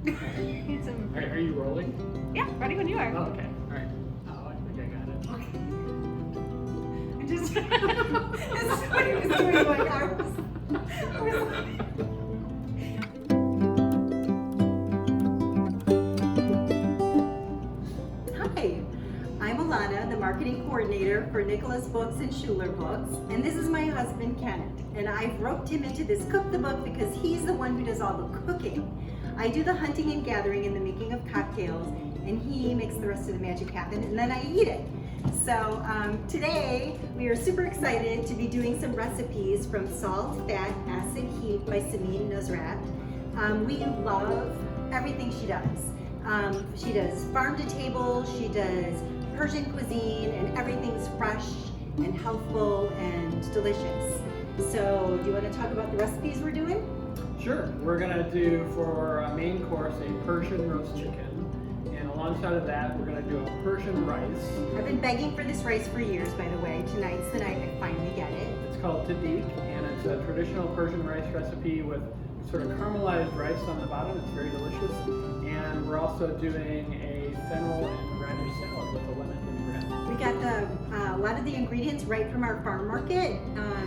Need some. Are you rolling? Yeah, ready when you are. Oh, okay. All right. Oh, I think I got it. Okay. I just. This is what he was doing. Like I was. Hi, I'm Alana, the marketing coordinator for Nicholas Books and Schuler Books, and this is my husband Kenneth. And I've roped him into this cook the book because he's the one who does all the cooking. I do the hunting and gathering and the making of cocktails, and he makes the rest of the magic happen, and then I eat it. So today we are super excited to be doing some recipes from Salt, Fat, Acid, Heat by Samin Nostrat. We love everything she does. She does farm to table, she does Persian cuisine, and everything's fresh and healthful and delicious. So do you want to talk about the recipes we're doing? Sure. We're going to do for a main course a Persian roast chicken. And alongside of that, we're going to do a Persian rice. I've been begging for this rice for years, by the way. Tonight's the night I finally get it. It's called tadiq, and it's a traditional Persian rice recipe with sort of caramelized rice on the bottom. It's very delicious. And we're also doing a fennel and radish salad with a lemon vinaigrette. We got a lot of the ingredients right from our farm market,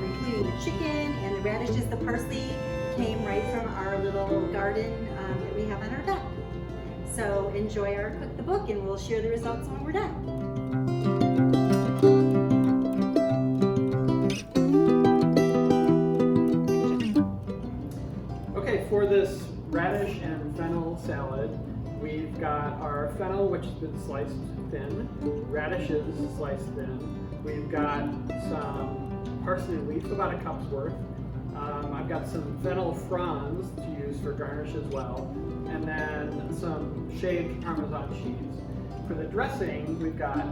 including the chicken and the radishes. The parsley came right from our little garden that we have on our deck. So enjoy our cook the book, and we'll share the results when we're done. Okay, for this radish and fennel salad, we've got our fennel, which has been sliced thin, radishes sliced thin. We've got some parsley leaf, about a cup's worth. I've got some fennel fronds to use for garnish as well, and then some shaved Parmesan cheese. For the dressing, we've got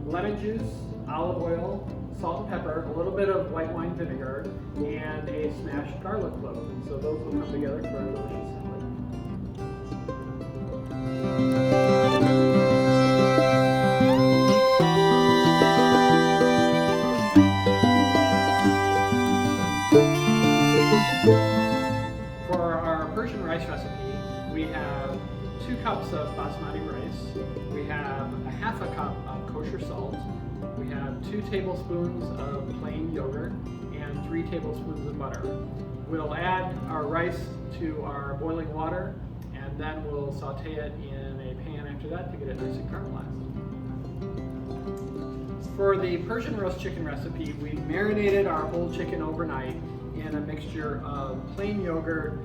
lemon juice, olive oil, salt and pepper, a little bit of white wine vinegar, and a smashed garlic clove. And so those will come together for a delicious salad. For our Persian rice recipe, we have 2 cups of basmati rice. We have a half a cup of kosher salt. We have 2 tablespoons of plain yogurt and 3 tablespoons of butter. We'll add our rice to our boiling water, and then we'll saute it in a pan after that to get it nice and caramelized. For the Persian roast chicken recipe, we marinated our whole chicken overnight in a mixture of plain yogurt,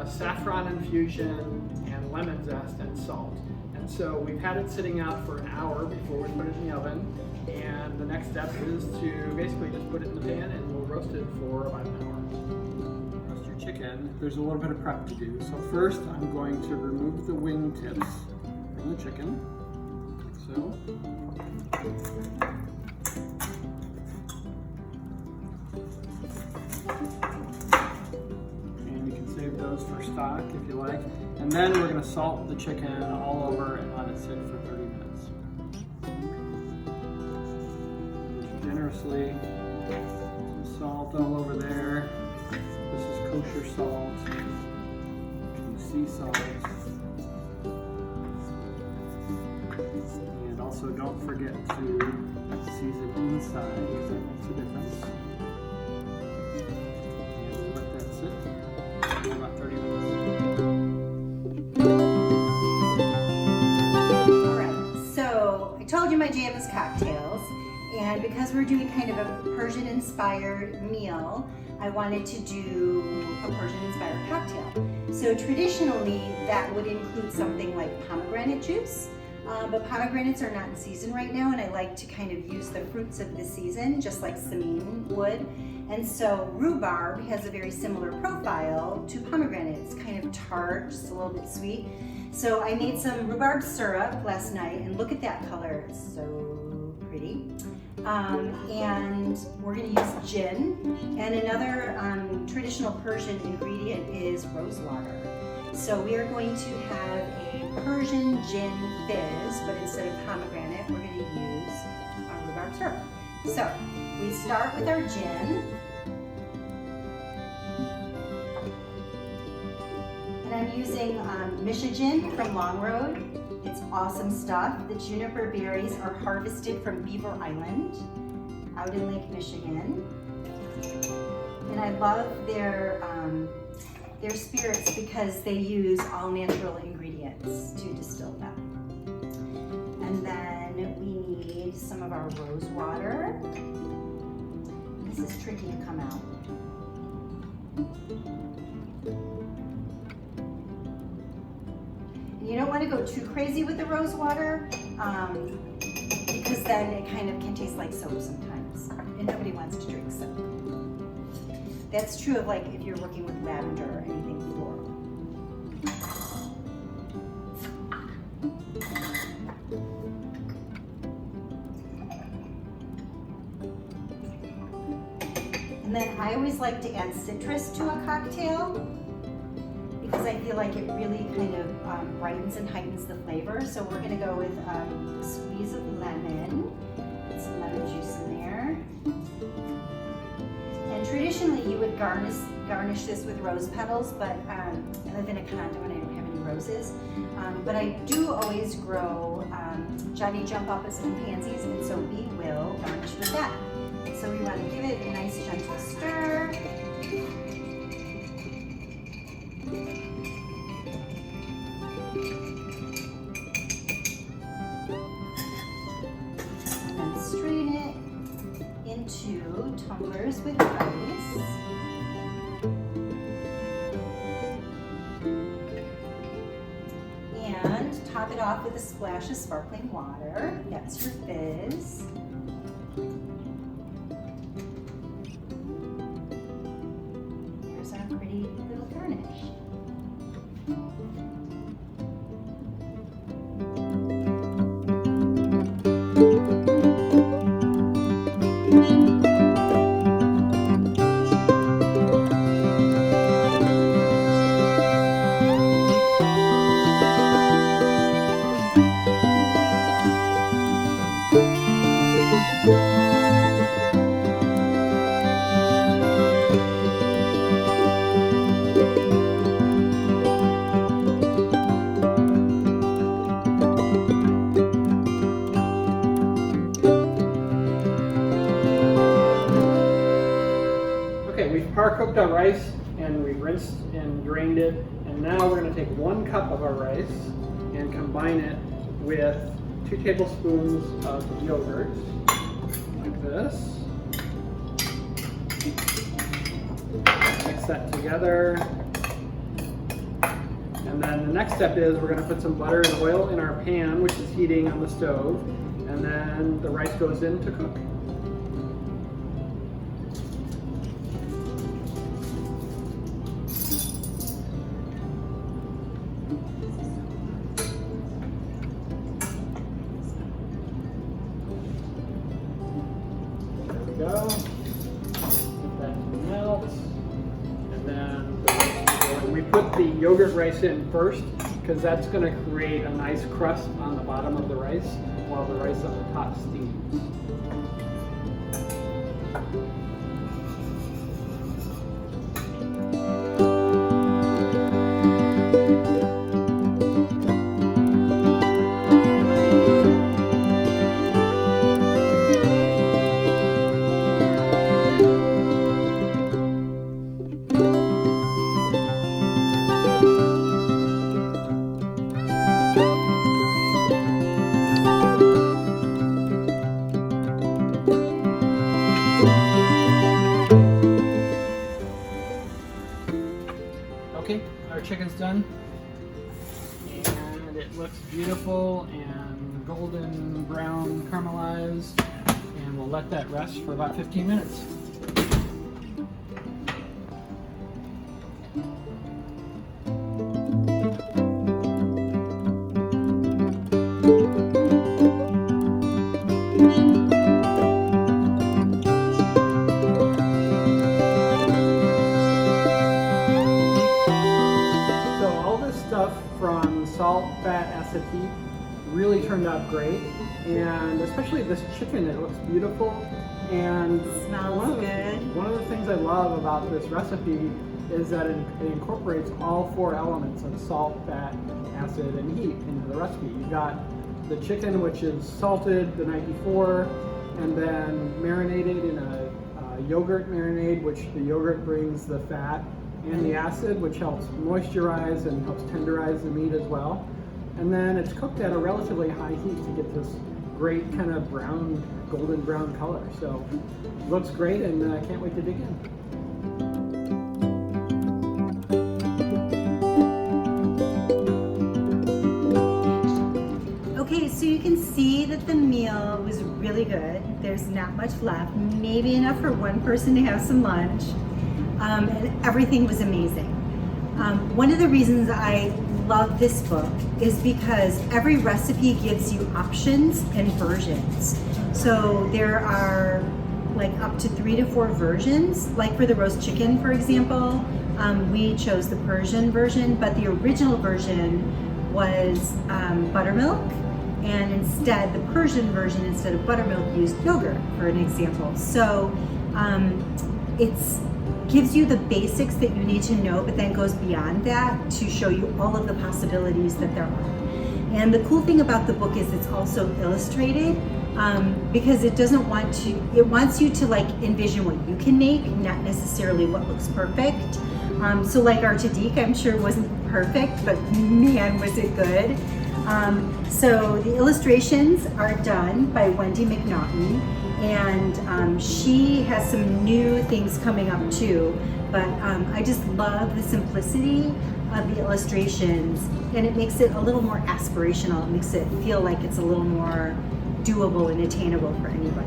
saffron infusion, and lemon zest and salt. And so we've had it sitting out for an hour before we put it in the oven. And the next step is to basically just put it in the pan and we'll roast it for about an hour. Roast your chicken, there's a little bit of prep to do. So first I'm going to remove the wing tips from the chicken, like so. And you can save those for stock if you like. And then we're going to salt the chicken all over and let it sit for 30 minutes. Generously, some salt all over there. This is kosher salt, some sea salt. And also don't forget to season inside because that makes a difference. And let that sit for about 30 minutes. Alright, so I told you my jam is cocktails, and because we're doing kind of a Persian-inspired meal, I wanted to do a Persian-inspired cocktail. So traditionally, that would include something like pomegranate juice, but pomegranates are not in season right now, and I like to kind of use the fruits of the season, just like Samin would. And so rhubarb has a very similar profile to pomegranate. It's kind of tart, just a little bit sweet. So I made some rhubarb syrup last night, and look at that color, it's so pretty. And we're going to use gin, and another traditional Persian ingredient is rose water. So we are going to have a Persian gin fizz, but instead of pomegranate, we're going to use our rhubarb syrup. So we start with our gin, and I'm using Michigan from Long Road. It's awesome stuff. The juniper berries are harvested from Beaver Island out in Lake Michigan. And I love their spirits because they use all natural ingredients to distill them. And then we need some of our rose water. This is tricky to come out. And you don't want to go too crazy with the rose water because then it kind of can taste like soap sometimes, and nobody wants to drink soap. That's true of like if you're working with lavender or anything floral. And then I always like to add citrus to a cocktail because I feel like it really kind of brightens and heightens the flavor. So we're gonna go with a squeeze of lemon, some lemon juice in there. And traditionally you would garnish this with rose petals, but I live in a condo and I don't have any roses. But I do always grow Johnny Jump Ups and pansies, and so we will garnish with that. So we want to give it a nice gentle stir. And then strain it into tumblers with ice. And top it off with a splash of sparkling water. That's your fizz. Here's our pretty little garnish. Par cooked our rice and we rinsed and drained it, and now we're going to take 1 cup of our rice and combine it with 2 tablespoons of yogurt, like this. Mix that together. And then the next step is we're going to put some butter and oil in our pan, which is heating on the stove, and then the rice goes in to cook. Go. Let that melt, and then we put the yogurt rice in first because that's going to create a nice crust on the bottom of the rice while the rice on the top steams. Okay, our chicken's done, and it looks beautiful and golden brown caramelized, and we'll let that rest for about 15 minutes. From salt, fat, acetate really turned out great, and especially this chicken, it looks beautiful and smells good. One of the things I love about this recipe is that it incorporates all 4 elements of salt, fat, acid, and heat into the recipe. You've got the chicken, which is salted the night before, and then marinated in a yogurt marinade, which the yogurt brings the fat and the acid, which helps moisturize and helps tenderize the meat as well. And then it's cooked at a relatively high heat to get this great kind of brown, golden brown color. So it looks great, and I can't wait to dig in. Okay, so you can see that the meal was really good. There's not much left, maybe enough for one person to have some lunch. And everything was amazing. One of the reasons I love this book is because every recipe gives you options and versions. So there are like up to 3 to 4 versions. Like for the roast chicken, for example, we chose the Persian version, but the original version was buttermilk. And instead, the Persian version, instead of buttermilk, used yogurt, for an example. So it gives you the basics that you need to know, but then goes beyond that to show you all of the possibilities that there are. And the cool thing about the book is it's also illustrated, because it doesn't want to, it wants you to like envision what you can make, not necessarily what looks perfect. So like our tadiq, I'm sure wasn't perfect, but man, was it good. So the illustrations are done by Wendy McNaughton, and she has some new things coming up too, but I just love the simplicity of the illustrations, and it makes it a little more aspirational. It makes it feel like it's a little more doable and attainable for anybody.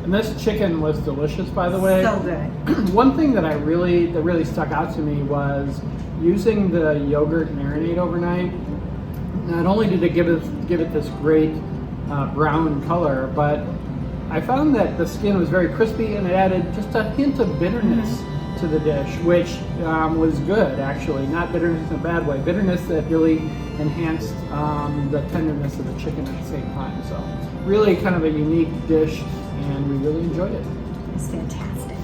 And this chicken was delicious, by the way. So good. One thing that really stuck out to me was using the yogurt marinade overnight. Not only did it give it this great brown color, but I found that the skin was very crispy, and it added just a hint of bitterness to the dish, which was good actually. Not bitterness in a bad way. Bitterness that really enhanced the tenderness of the chicken at the same time. So really kind of a unique dish, and we really enjoyed it. It's fantastic.